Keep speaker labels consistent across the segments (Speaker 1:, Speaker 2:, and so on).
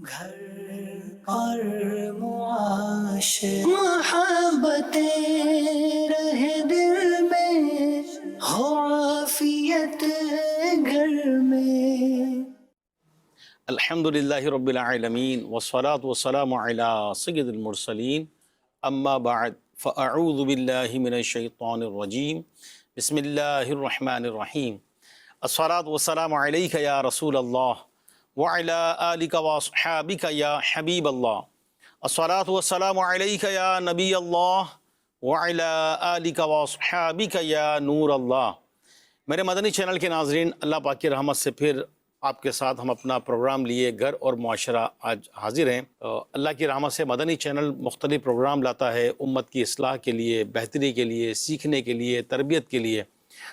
Speaker 1: گھر اور معاشر محبتیں رہے دل میں، ہو عافیت گھر میں۔
Speaker 2: الحمد للہ رب العالمین والصلاة والسلام علی سید المرسلین اما بعد فاعوذ باللہ من الشیطان الرجیم بسم اللہ الرحمن الرحیم الصلاة والسلام علیک یا رسول اللہ وعلی آلک واصحابک یا حبیب اللہ الصلاة والسلام علیک یا نبی اللہ وعلی آلک واصحابک یا نور اللہ۔ میرے مدنی چینل کے ناظرین، اللہ پاک کی رحمت سے پھر آپ کے ساتھ ہم اپنا پروگرام لیے گھر اور معاشرہ آج حاضر ہیں۔ اللہ کی رحمت سے مدنی چینل مختلف پروگرام لاتا ہے امت کی اصلاح کے لیے، بہتری کے لیے، سیکھنے کے لیے، تربیت کے لیے۔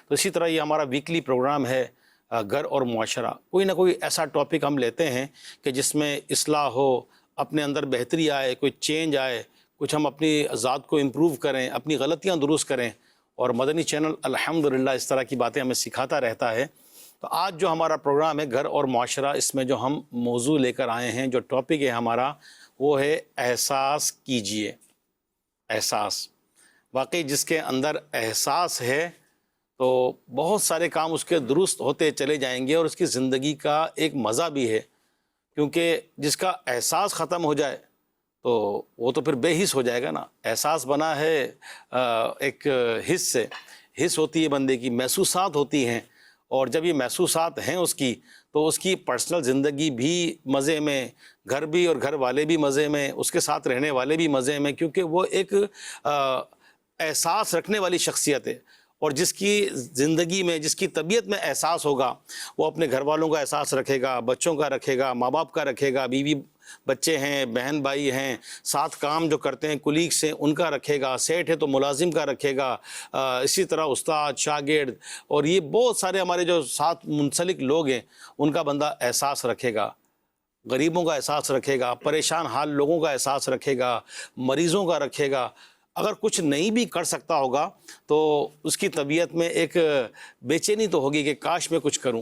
Speaker 2: تو اسی طرح یہ ہمارا ویکلی پروگرام ہے گھر اور معاشرہ۔ کوئی نہ کوئی ایسا ٹاپک ہم لیتے ہیں کہ جس میں اصلاح ہو، اپنے اندر بہتری آئے، کوئی چینج آئے، کچھ ہم اپنی ذات کو امپروو کریں، اپنی غلطیاں درست کریں، اور مدنی چینل الحمدللہ اس طرح کی باتیں ہمیں سکھاتا رہتا ہے۔ تو آج جو ہمارا پروگرام ہے گھر اور معاشرہ، اس میں جو ہم موضوع لے کر آئے ہیں، جو ٹاپک ہے ہمارا، وہ ہے احساس کیجئے۔ احساس، واقعی جس کے اندر احساس ہے تو بہت سارے کام اس کے درست ہوتے چلے جائیں گے، اور اس کی زندگی کا ایک مزہ بھی ہے، کیونکہ جس کا احساس ختم ہو جائے تو وہ تو پھر بے حس ہو جائے گا نا۔ احساس بنا ہے ایک حس سے، حس ہوتی ہے بندے کی، محسوسات ہوتی ہیں، اور جب یہ محسوسات ہیں اس کی، تو اس کی پرسنل زندگی بھی مزے میں، گھر بھی اور گھر والے بھی مزے میں، اس کے ساتھ رہنے والے بھی مزے میں، کیونکہ وہ ایک احساس رکھنے والی شخصیت ہے۔ اور جس کی زندگی میں، جس کی طبیعت میں احساس ہوگا، وہ اپنے گھر والوں کا احساس رکھے گا، بچوں کا رکھے گا، ماں باپ کا رکھے گا، بیوی بچے ہیں، بہن بھائی ہیں، ساتھ کام جو کرتے ہیں کولیگس ہیں ان کا رکھے گا، سیٹ ہے تو ملازم کا رکھے گا، اسی طرح استاد، شاگرد، اور یہ بہت سارے ہمارے جو ساتھ منسلک لوگ ہیں ان کا بندہ احساس رکھے گا۔ غریبوں کا احساس رکھے گا، پریشان حال لوگوں کا احساس رکھے گا، مریضوں کا رکھے گا۔ اگر کچھ نہیں بھی کر سکتا ہوگا تو اس کی طبیعت میں ایک بے چینی تو ہوگی کہ کاش میں کچھ کروں۔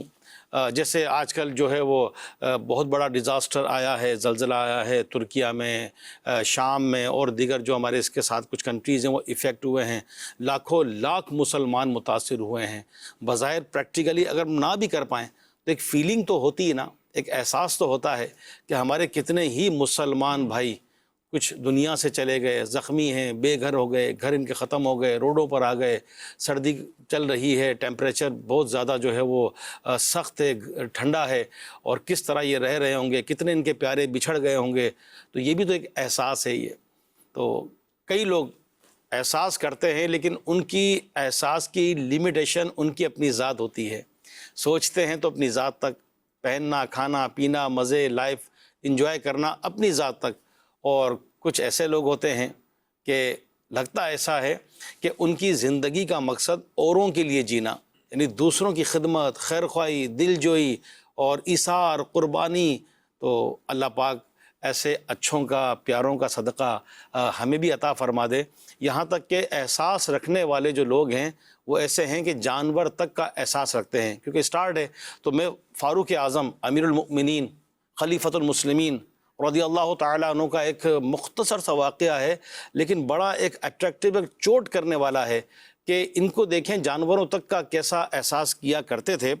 Speaker 2: جیسے آج کل جو ہے وہ بہت بڑا ڈیزاسٹر آیا ہے، زلزلہ آیا ہے ترکیہ میں، شام میں، اور دیگر جو ہمارے اس کے ساتھ کچھ کنٹریز ہیں وہ افیکٹ ہوئے ہیں، لاکھوں لاکھ مسلمان متاثر ہوئے ہیں۔ بظاہر پریکٹیکلی اگر نہ بھی کر پائیں تو ایک فیلنگ تو ہوتی ہے نا، ایک احساس تو ہوتا ہے کہ ہمارے کتنے ہی مسلمان بھائی کچھ دنیا سے چلے گئے، زخمی ہیں، بے گھر ہو گئے، گھر ان کے ختم ہو گئے، روڈوں پر آ گئے، سردی چل رہی ہے، ٹیمپریچر بہت زیادہ جو ہے وہ سخت ہے، ٹھنڈا ہے، اور کس طرح یہ رہ رہے ہوں گے، کتنے ان کے پیارے بچھڑ گئے ہوں گے۔ تو یہ بھی تو ایک احساس ہے۔ یہ تو کئی لوگ احساس کرتے ہیں، لیکن ان کی احساس کی لیمیٹیشن ان کی اپنی ذات ہوتی ہے۔ سوچتے ہیں تو اپنی ذات تک، پہننا، کھانا، پینا، مزے، لائف انجوائے کرنا اپنی ذات تک، اور کچھ ایسے لوگ ہوتے ہیں کہ لگتا ایسا ہے کہ ان کی زندگی کا مقصد اوروں کے لیے جینا، یعنی دوسروں کی خدمت، خیر خواہی، دل جوئی اور ایثار، قربانی۔ تو اللہ پاک ایسے اچھوں کا، پیاروں کا صدقہ ہمیں بھی عطا فرما دے۔ یہاں تک کہ احساس رکھنے والے جو لوگ ہیں وہ ایسے ہیں کہ جانور تک کا احساس رکھتے ہیں، کیونکہ اسٹارٹ ہے تو میں فاروق اعظم امیر المؤمنین خلیفۃ المسلمین رضی اللہ تعالیٰ عنہ کا ایک مختصر سا واقعہ ہے، لیکن بڑا ایک اٹریکٹیو، ایک چوٹ کرنے والا ہے، کہ ان کو دیکھیں جانوروں تک کا کیسا احساس کیا کرتے تھے۔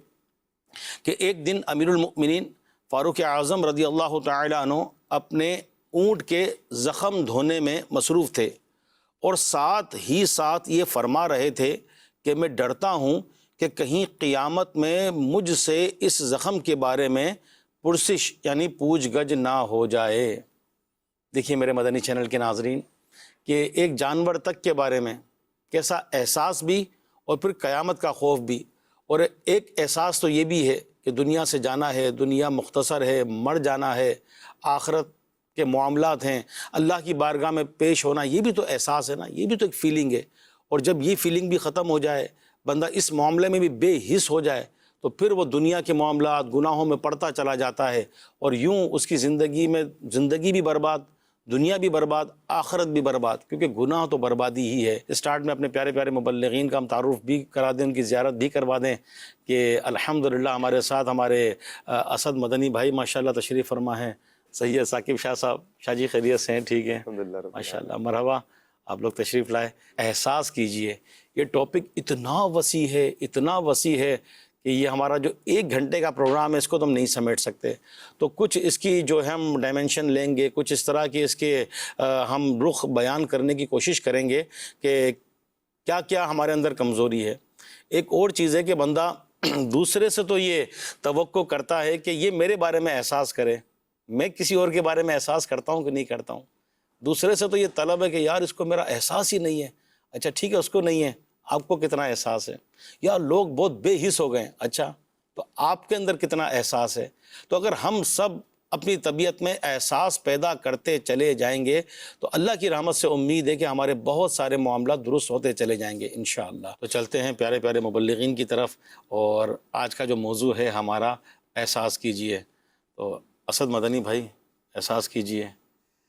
Speaker 2: کہ ایک دن امیر المؤمنین فاروق اعظم رضی اللہ تعالیٰ عنہ اپنے اونٹ کے زخم دھونے میں مصروف تھے، اور ساتھ ہی ساتھ یہ فرما رہے تھے کہ میں ڈرتا ہوں کہ کہیں قیامت میں مجھ سے اس زخم کے بارے میں پرسش یعنی پوچھ گچھ نہ ہو جائے۔ دیکھیے میرے مدنی چینل کے ناظرین کہ ایک جانور تک کے بارے میں کیسا احساس بھی، اور پھر قیامت کا خوف بھی۔ اور ایک احساس تو یہ بھی ہے کہ دنیا سے جانا ہے، دنیا مختصر ہے، مر جانا ہے، آخرت کے معاملات ہیں، اللہ کی بارگاہ میں پیش ہونا، یہ بھی تو احساس ہے نا، یہ بھی تو ایک فیلنگ ہے۔ اور جب یہ فیلنگ بھی ختم ہو جائے، بندہ اس معاملے میں بھی بے حس ہو جائے، تو پھر وہ دنیا کے معاملات، گناہوں میں پڑتا چلا جاتا ہے، اور یوں اس کی زندگی بھی برباد، دنیا بھی برباد، آخرت بھی برباد، کیونکہ گناہ تو بربادی ہی ہے۔ اسٹارٹ میں اپنے پیارے پیارے مبلغین کا ہم تعارف بھی کرا دیں، ان کی زیارت بھی کروا دیں کہ الحمدللہ ہمارے ساتھ ہمارے اسد مدنی بھائی ماشاءاللہ تشریف فرما ہیں، صحیح ہے ثاقب شاہ صاحب. شاہ جی خیریت سے ہیں؟ ٹھیک ہیں
Speaker 3: الحمدللہ رب
Speaker 2: ماشاء اللہ. مرحبا, آپ لوگ تشریف لائے. احساس کیجئے, یہ ٹاپک اتنا وسیع ہے, اتنا وسیع ہے کہ یہ ہمارا جو 1 گھنٹے کا پروگرام ہے اس کو تو ہم نہیں سمیٹ سکتے. تو کچھ اس کی جو ہم ڈائمنشن لیں گے, کچھ اس طرح کی اس کے ہم رخ بیان کرنے کی کوشش کریں گے کہ کیا کیا ہمارے اندر کمزوری ہے. ایک اور چیز ہے کہ بندہ دوسرے سے تو یہ توقع کرتا ہے کہ یہ میرے بارے میں احساس کرے, میں کسی اور کے بارے میں احساس کرتا ہوں کہ نہیں کرتا ہوں. دوسرے سے تو یہ طلب ہے کہ یار اس کو میرا احساس ہی نہیں ہے. اچھا ٹھیک ہے, اس کو نہیں ہے, آپ کو کتنا احساس ہے؟ یا لوگ بہت بے حس ہو گئے ہیں, اچھا تو آپ کے اندر کتنا احساس ہے؟ تو اگر ہم سب اپنی طبیعت میں احساس پیدا کرتے چلے جائیں گے تو اللہ کی رحمت سے امید ہے کہ ہمارے بہت سارے معاملات درست ہوتے چلے جائیں گے انشاءاللہ. تو چلتے ہیں پیارے پیارے مبلغین کی طرف, اور آج کا جو موضوع ہے ہمارا احساس کیجئے. تو اسد مدنی بھائی, احساس کیجئے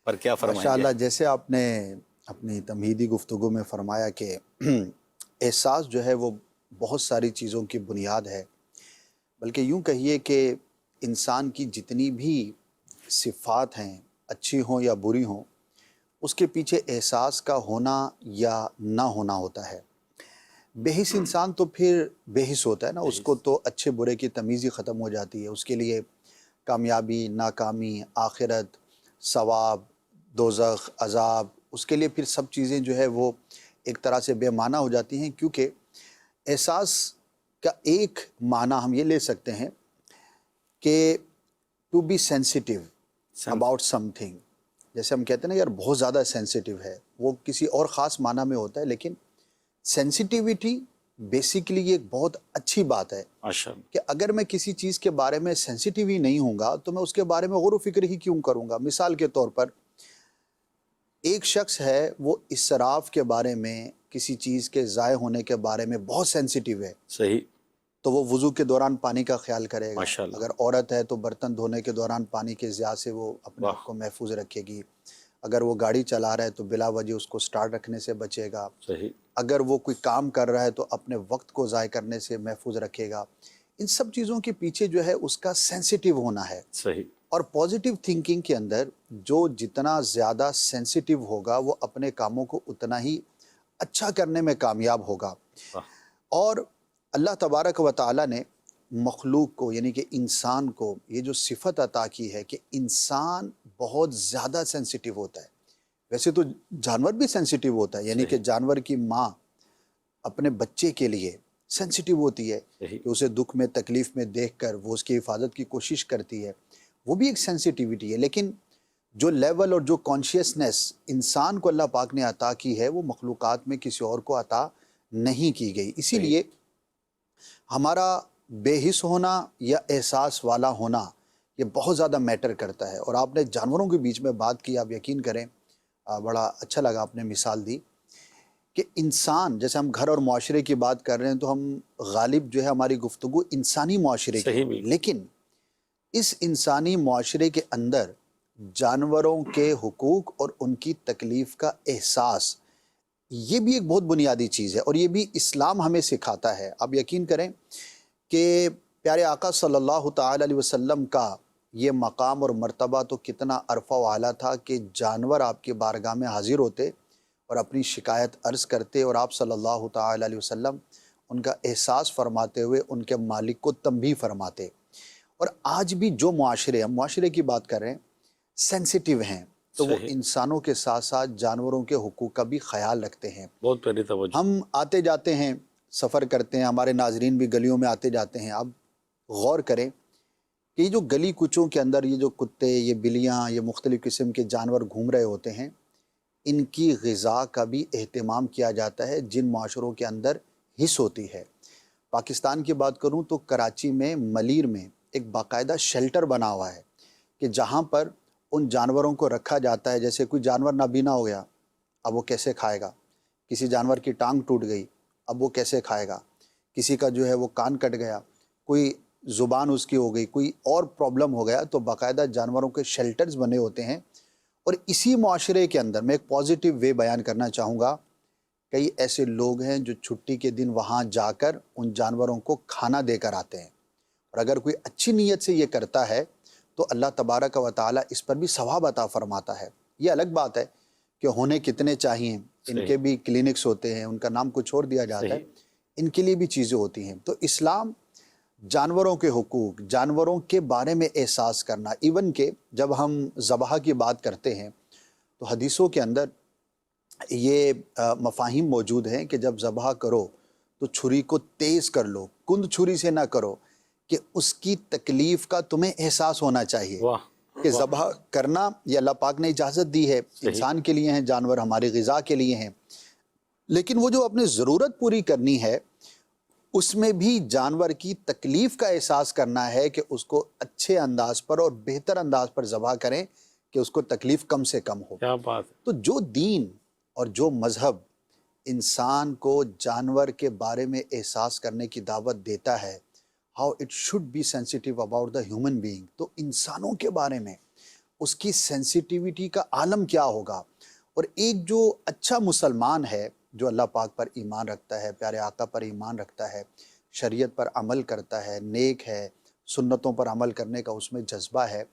Speaker 2: پر کیا فرمائیں گے؟
Speaker 4: ماشاءاللہ, جیسے آپ نے اپنی تمہیدی گفتگو میں فرمایا کہ احساس جو ہے وہ بہت ساری چیزوں کی بنیاد ہے, بلکہ یوں کہیے کہ انسان کی جتنی بھی صفات ہیں, اچھی ہوں یا بری ہوں, اس کے پیچھے احساس کا ہونا یا نہ ہونا ہوتا ہے. بے حس انسان تو پھر بے حس ہوتا ہے نا, اس کو تو اچھے برے کی تمیز ہی ختم ہو جاتی ہے. اس کے لیے کامیابی, ناکامی, آخرت, ثواب, دوزخ, عذاب, اس کے لیے پھر سب چیزیں جو ہے وہ ایک طرح سے بے معنی ہو جاتی ہیں. کیونکہ احساس کا ایک معنی ہم یہ لے سکتے ہیں کہ to be sensitive about something. جیسے ہم کہتے ہیں نا یار بہت زیادہ سینسیٹیو ہے, وہ کسی اور خاص معنی میں ہوتا ہے, لیکن سینسیٹیوٹی بیسیکلی یہ ایک بہت اچھی بات ہے
Speaker 2: ماشاءاللہ.
Speaker 4: کہ اگر میں کسی چیز کے بارے میں سینسیٹیو ہی نہیں ہوں گا تو میں اس کے بارے میں غور و فکر ہی کیوں کروں گا. مثال کے طور پر ایک شخص ہے, وہ اسراف کے بارے میں, کسی چیز کے ضائع ہونے کے بارے میں بہت سینسیٹیو ہے,
Speaker 2: صحیح,
Speaker 4: تو وہ وضو کے دوران پانی کا خیال کرے گا.
Speaker 2: ماشاءاللہ.
Speaker 4: اگر عورت ہے تو برتن دھونے کے دوران پانی کے ضیاع سے وہ اپنے
Speaker 2: واہ.
Speaker 4: آپ کو محفوظ رکھے گی. اگر وہ گاڑی چلا رہا ہے تو بلا وجہ اس کو سٹارٹ رکھنے سے بچے گا.
Speaker 2: صحیح,
Speaker 4: اگر وہ کوئی کام کر رہا ہے تو اپنے وقت کو ضائع کرنے سے محفوظ رکھے گا. ان سب چیزوں کے پیچھے جو ہے اس کا سینسیٹیو ہونا ہے.
Speaker 2: صحیح,
Speaker 4: اور پازیٹیو تھنکنگ کے اندر جو جتنا زیادہ سینسیٹیو ہوگا وہ اپنے کاموں کو اتنا ہی اچھا کرنے میں کامیاب ہوگا.
Speaker 2: واہ.
Speaker 4: اور اللہ تبارک و تعالی نے مخلوق کو, یعنی کہ انسان کو, یہ جو صفت عطا کی ہے کہ انسان بہت زیادہ سینسیٹیو ہوتا ہے. ویسے تو جانور بھی سینسیٹیو ہوتا ہے, یعنی کہ جانور کی ماں اپنے بچے کے لیے سینسیٹیو ہوتی ہے
Speaker 2: صحیح,
Speaker 4: کہ اسے دکھ میں, تکلیف میں دیکھ کر وہ اس کی حفاظت کی کوشش کرتی ہے, وہ بھی ایک سینسیٹیوٹی ہے. لیکن جو لیول اور جو کانشیسنس انسان کو اللہ پاک نے عطا کی ہے وہ مخلوقات میں کسی اور کو عطا نہیں کی گئی. اسی
Speaker 2: صحیح.
Speaker 4: لیے ہمارا بے حس ہونا یا احساس والا ہونا یہ بہت زیادہ میٹر کرتا ہے. اور آپ نے جانوروں کے بیچ میں بات کی, آپ یقین کریں بڑا اچھا لگا آپ نے مثال دی کہ انسان, جیسے ہم گھر اور معاشرے کی بات کر رہے ہیں تو ہم غالب جو ہے ہماری گفتگو انسانی معاشرے کی,
Speaker 2: صحیح, بالکل.
Speaker 4: لیکن اس انسانی معاشرے کے اندر جانوروں کے حقوق اور ان کی تکلیف کا احساس یہ بھی ایک بہت بنیادی چیز ہے, اور یہ بھی اسلام ہمیں سکھاتا ہے. آپ یقین کریں کہ پیارے آقا صلی اللہ تعالی علیہ وسلم کا یہ مقام اور مرتبہ تو کتنا عرفہ و اعلیٰ تھا کہ جانور آپ کی بارگاہ میں حاضر ہوتے اور اپنی شکایت عرض کرتے, اور آپ صلی اللہ تعالی علیہ وسلم ان کا احساس فرماتے ہوئے ان کے مالک کو تنبیہ فرماتے. اور آج بھی جو معاشرے, ہم معاشرے کی بات کر رہے ہیں, سینسیٹیو ہیں تو وہ
Speaker 2: صحیح.
Speaker 4: انسانوں کے ساتھ ساتھ جانوروں کے حقوق کا بھی خیال رکھتے ہیں.
Speaker 2: بہت پیاری توجہ.
Speaker 4: ہم آتے جاتے ہیں, سفر کرتے ہیں, ہمارے ناظرین بھی گلیوں میں آتے جاتے ہیں. اب غور کریں کہ یہ جو گلی کوچوں کے اندر یہ جو کتے, یہ بلیاں, یہ مختلف قسم کے جانور گھوم رہے ہوتے ہیں, ان کی غذا کا بھی اہتمام کیا جاتا ہے جن معاشروں کے اندر حس ہوتی ہے. پاکستان کی بات کروں تو کراچی میں ملیر میں ایک باقاعدہ شیلٹر بنا ہوا ہے کہ جہاں پر ان جانوروں کو رکھا جاتا ہے. جیسے کوئی جانور نابینا ہو گیا, اب وہ کیسے کھائے گا؟ کسی جانور کی ٹانگ ٹوٹ گئی, اب وہ کیسے کھائے گا؟ کسی کا جو ہے وہ کان کٹ گیا, کوئی زبان اس کی ہو گئی, کوئی اور پرابلم ہو گیا, تو باقاعدہ جانوروں کے شیلٹرز بنے ہوتے ہیں. اور اسی معاشرے کے اندر میں ایک پازیٹیو وے بیان کرنا چاہوں گا, کئی ایسے لوگ ہیں جو چھٹی کے دن وہاں جا کر ان جانوروں کو کھانا دے کر آتے ہیں. اور اگر کوئی اچھی نیت سے یہ کرتا ہے تو اللہ تبارک و تعالیٰ اس پر بھی ثواب عطا فرماتا ہے۔ یہ الگ بات ہے کہ ہونے کتنے چاہیے، ان کے بھی کلینکس ہوتے ہیں، ان کا نام کچھ اور دیا جاتا ہے، ان کے لیے بھی چیزیں ہوتی ہیں۔ تو اسلام جانوروں کے حقوق، جانوروں کے بارے میں احساس کرنا، ایون کہ جب ہم ذبح کی بات کرتے ہیں تو حدیثوں کے اندر یہ مفاہیم موجود ہیں کہ جب ذبح کرو تو چھری کو تیز کر لو، کند چھری سے نہ کرو، کہ اس کی تکلیف کا تمہیں احساس ہونا چاہیے کہ ذبح کرنا یہ اللہ پاک نے اجازت دی ہے، انسان کے لیے ہیں، جانور ہماری غذا کے لیے ہیں، لیکن وہ جو اپنی ضرورت پوری کرنی ہے اس میں بھی جانور کی تکلیف کا احساس کرنا ہے کہ اس کو اچھے انداز پر اور بہتر انداز پر ذبح کریں کہ اس کو تکلیف کم سے کم ہو۔
Speaker 2: کیا بات ہے۔
Speaker 4: تو جو دین اور جو مذہب انسان کو جانور کے بارے میں احساس کرنے کی دعوت دیتا ہے، how it should be sensitive about the human being، تو انسانوں کے بارے میں اس کی سینسیٹیوٹی کا عالم کیا ہوگا۔ اور ایک جو اچھا مسلمان ہے جو اللہ پاک پر ایمان رکھتا ہے، پیارے آقا پر ایمان رکھتا ہے، شریعت پر عمل کرتا ہے، نیک ہے، سنتوں پر عمل کرنے کا اس میں جذبہ ہے،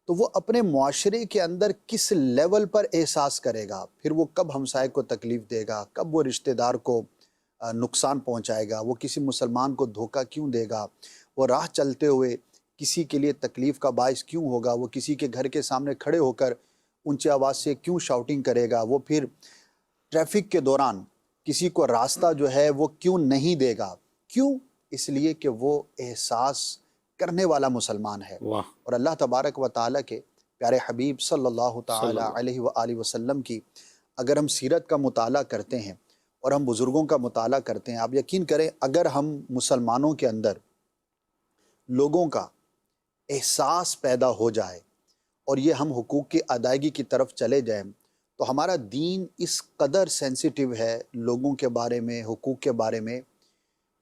Speaker 4: تو وہ اپنے معاشرے کے اندر کس لیول پر احساس کرے گا، پھر وہ کب ہمسائے کو تکلیف دے گا، کب وہ رشتہ دار کو نقصان پہنچائے گا، وہ کسی مسلمان کو دھوکہ کیوں دے گا، وہ راہ چلتے ہوئے کسی کے لیے تکلیف کا باعث کیوں ہوگا، وہ کسی کے گھر کے سامنے کھڑے ہو کر اونچی آواز سے کیوں شاؤٹنگ کرے گا، وہ پھر ٹریفک کے دوران کسی کو راستہ جو ہے وہ کیوں نہیں دے گا، کیوں؟ اس لیے کہ وہ احساس کرنے والا مسلمان ہے۔ اور اللہ تبارک و تعالیٰ کے پیارے حبیب صلی اللہ تعالی علیہ وآلہ وسلم کی اگر ہم سیرت کا مطالعہ کرتے ہیں اور ہم بزرگوں کا مطالعہ کرتے ہیں، آپ یقین کریں اگر ہم مسلمانوں کے اندر لوگوں کا احساس پیدا ہو جائے اور یہ ہم حقوق کی ادائیگی کی طرف چلے جائیں، تو ہمارا دین اس قدر سینسیٹیو ہے لوگوں کے بارے میں، حقوق کے بارے میں،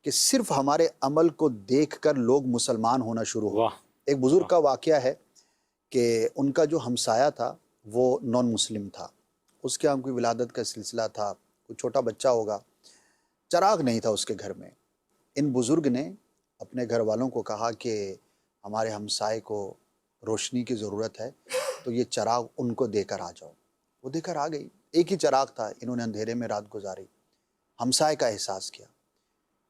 Speaker 4: کہ صرف ہمارے عمل کو دیکھ کر لوگ مسلمان ہونا شروع ہو۔ ایک بزرگ کا واقعہ ہے کہ ان کا جو ہمسایہ تھا وہ نان مسلم تھا، اس کے ہم کوئی ولادت کا سلسلہ تھا، کوئی چھوٹا بچہ ہوگا، چراغ نہیں تھا اس کے گھر میں۔ ان بزرگ نے اپنے گھر والوں کو کہا کہ ہمارے ہمسائے کو روشنی کی ضرورت ہے، تو یہ چراغ ان کو دے کر آ جاؤ۔ وہ دے کر آ گئی، ایک ہی چراغ تھا، انہوں نے اندھیرے میں رات گزاری، ہمسائے کا احساس کیا۔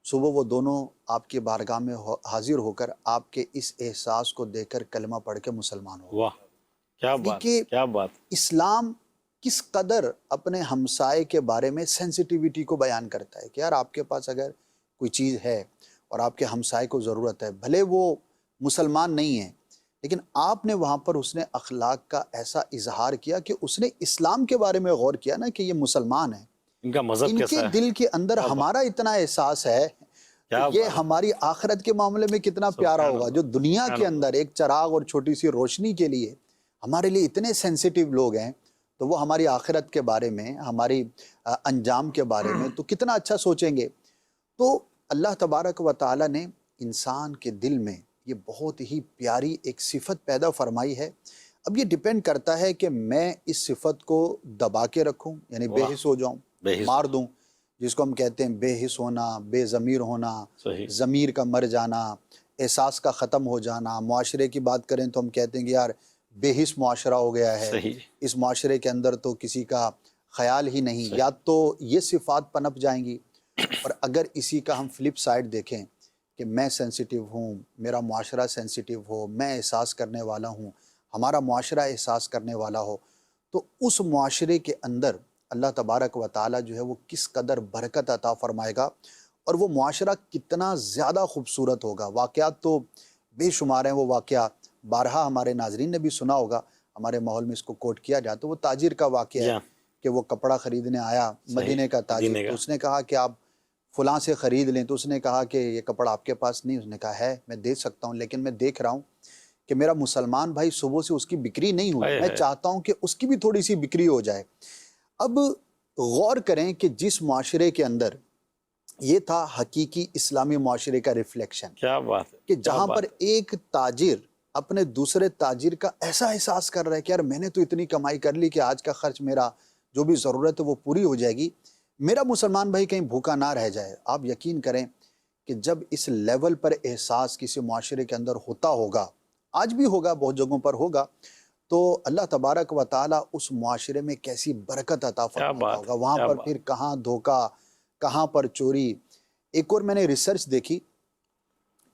Speaker 4: صبح وہ دونوں آپ کی بارگاہ میں حاضر ہو کر آپ کے اس احساس کو دیکھ کر کلمہ پڑھ کے مسلمان ہو۔
Speaker 2: واہ کیا بات، کیا بات۔
Speaker 4: اسلام کس قدر اپنے ہمسائے کے بارے میں سینسیٹیوٹی کو بیان کرتا ہے کہ یار آپ کے پاس اگر کوئی چیز ہے اور آپ کے ہمسائے کو ضرورت ہے، بھلے وہ مسلمان نہیں ہے، لیکن آپ نے وہاں پر اس نے اخلاق کا ایسا اظہار کیا کہ اس نے اسلام کے بارے میں غور کیا نا کہ یہ مسلمان ہیں،
Speaker 2: ان کا مذہب
Speaker 4: ان کے دل کے اندر ہمارا اتنا احساس ہے کہ یہ ہماری آخرت کے معاملے میں کتنا پیارا ہوگا۔ جو دنیا کے اندر ایک چراغ اور چھوٹی سی روشنی کے لیے ہمارے لیے اتنے سینسیٹیو لوگ ہیں، تو وہ ہماری آخرت کے بارے میں، ہماری انجام کے بارے میں تو کتنا اچھا سوچیں گے۔ تو اللہ تبارک و تعالیٰ نے انسان کے دل میں یہ بہت ہی پیاری ایک صفت پیدا فرمائی ہے۔ اب یہ ڈیپینڈ کرتا ہے کہ میں اس صفت کو دبا کے رکھوں، یعنی بے حس ہو جاؤں، مار دوں، جس کو ہم کہتے ہیں بے حس ہونا، بے ضمیر ہونا، ضمیر کا مر جانا، احساس کا ختم ہو جانا۔ معاشرے کی بات کریں تو ہم کہتے ہیں کہ یار بے حس معاشرہ ہو گیا ہے، اس معاشرے کے اندر تو کسی کا خیال ہی نہیں، یا تو یہ صفات پنپ جائیں گی۔ اور اگر اسی کا ہم فلپ سائڈ دیکھیں کہ میں سینسیٹیو ہوں، میرا معاشرہ سینسیٹیو ہو، میں احساس کرنے والا ہوں، ہمارا معاشرہ احساس کرنے والا ہو، تو اس معاشرے کے اندر اللہ تبارک و تعالیٰ جو ہے وہ کس قدر برکت عطا فرمائے گا، اور وہ معاشرہ کتنا زیادہ خوبصورت ہوگا۔ واقعات تو بے شمار ہیں، وہ واقعہ بارہا ہمارے ناظرین نے بھی سنا ہوگا، ہمارے ماحول میں اس کو کوٹ کیا جاتا ہے۔ وہ تاجر کا واقعہ ہے کہ وہ کپڑا خریدنے آیا، مدینے کا تاجر، تو اس نے کہا کہ آپ فلاں سے خرید لیں، تو اس نے کہا کہ یہ کپڑا آپ کے پاس نہیں، اس نے کہا ہے میں دے سکتا ہوں، لیکن میں دیکھ رہا ہوں کہ میرا مسلمان بھائی صبح سے اس کی بکری نہیں ہوئی، میں چاہتا ہوں کہ اس کی بھی تھوڑی سی بکری ہو جائے۔ اب غور کریں کہ جس معاشرے کے اندر یہ تھا حقیقی اسلامی معاشرے کا ریفلیکشن،
Speaker 2: کیا بات ہے،
Speaker 4: کہ جہاں پر ایک تاجر اپنے دوسرے تاجر کا ایسا احساس کر رہا ہے کہ یار میں نے تو اتنی کمائی کر لی کہ آج کا خرچ میرا جو بھی ضرورت ہے وہ پوری ہو جائے گی، میرا مسلمان بھائی کہیں بھوکا نہ رہ جائے۔ آپ یقین کریں کہ جب اس لیول پر احساس کسی معاشرے کے اندر ہوتا ہوگا، آج بھی ہوگا، بہت جگہوں پر ہوگا، تو اللہ تبارک و تعالیٰ اس معاشرے میں کیسی برکت عطا
Speaker 2: کیا
Speaker 4: فرماتا
Speaker 2: بات
Speaker 4: ہوگا،
Speaker 2: ہے،
Speaker 4: وہاں
Speaker 2: کیا
Speaker 4: پر
Speaker 2: بات.
Speaker 4: پھر کہاں دھوکہ، کہاں پر چوری۔ ایک اور میں نے ریسرچ دیکھی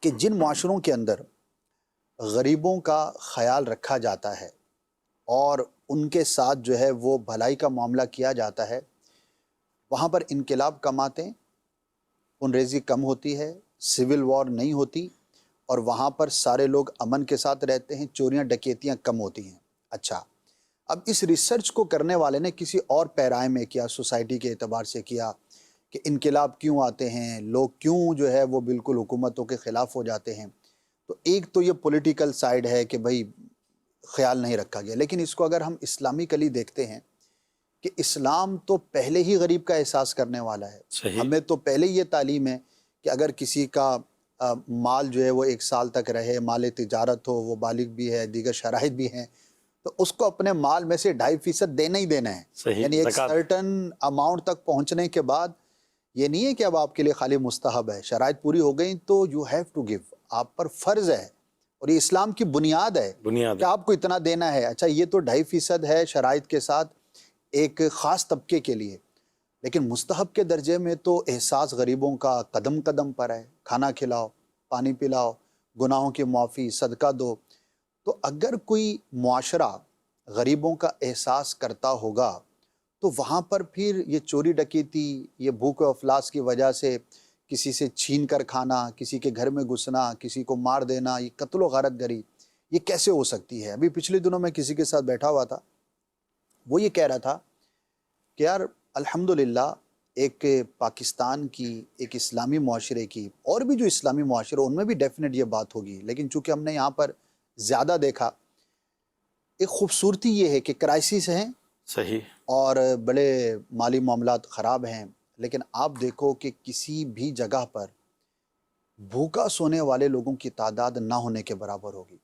Speaker 4: کہ جن معاشروں کے اندر غریبوں کا خیال رکھا جاتا ہے اور ان کے ساتھ جو ہے وہ بھلائی کا معاملہ کیا جاتا ہے، وہاں پر انقلاب کم آتے ہیں، خون ریزی کم ہوتی ہے، سول وار نہیں ہوتی، اور وہاں پر سارے لوگ امن کے ساتھ رہتے ہیں، چوریاں ڈکیتیاں کم ہوتی ہیں۔ اچھا، اب اس ریسرچ کو کرنے والے نے کسی اور پیرائے میں کیا، سوسائٹی کے اعتبار سے کیا کہ انقلاب کیوں آتے ہیں، لوگ کیوں جو ہے وہ بالکل حکومتوں کے خلاف ہو جاتے ہیں۔ تو ایک تو یہ پولیٹیکل سائیڈ ہے کہ بھئی خیال نہیں رکھا گیا، لیکن اس کو اگر ہم اسلامکلی دیکھتے ہیں کہ اسلام تو پہلے ہی غریب کا احساس کرنے والا ہے۔
Speaker 2: صحیح.
Speaker 4: ہمیں تو پہلے یہ تعلیم ہے کہ اگر کسی کا مال جو ہے وہ 1 سال تک رہے، مال تجارت ہو، وہ بالغ بھی ہے، دیگر شرائط بھی ہیں، تو اس کو اپنے مال میں سے 2.5% دینا ہی دینا ہے۔
Speaker 2: صحیح.
Speaker 4: یعنی ایک
Speaker 2: زکوٰۃ.
Speaker 4: سرٹن اماؤنٹ تک پہنچنے کے بعد یہ نہیں ہے کہ اب آپ کے لیے خالی مستحب ہے، شرائط پوری ہو گئیں تو یو ہیو ٹو گیو، آپ پر فرض ہے، اور یہ اسلام کی بنیاد ہے
Speaker 2: بنیاد.
Speaker 4: کہ آپ کو اتنا دینا ہے۔ اچھا، یہ تو 2.5% ہے شرائط کے ساتھ ایک خاص طبقے کے لیے، لیکن مستحب کے درجے میں تو احساس غریبوں کا قدم قدم پر ہے، کھانا کھلاؤ، پانی پلاؤ، گناہوں کی معافی، صدقہ دو۔ تو اگر کوئی معاشرہ غریبوں کا احساس کرتا ہوگا تو وہاں پر پھر یہ چوری ڈکیتی، یہ بھوک و افلاس کی وجہ سے کسی سے چھین کر کھانا، کسی کے گھر میں گھسنا، کسی کو مار دینا، یہ قتل و غارت گری، یہ کیسے ہو سکتی ہے؟ ابھی پچھلے دنوں میں کسی کے ساتھ بیٹھا ہوا تھا، وہ یہ کہہ رہا تھا کہ یار الحمدللہ ایک پاکستان کی، ایک اسلامی معاشرے کی، اور بھی جو اسلامی معاشرے ان میں بھی ڈیفینیٹ یہ بات ہوگی، لیکن چونکہ ہم نے یہاں پر زیادہ دیکھا، ایک خوبصورتی یہ ہے کہ کرائسس ہیں
Speaker 2: صحیح.
Speaker 4: اور بڑے مالی معاملات خراب ہیں، لیکن آپ دیکھو کہ کسی بھی جگہ پر بھوکا سونے والے لوگوں کی تعداد نہ ہونے کے برابر ہوگی،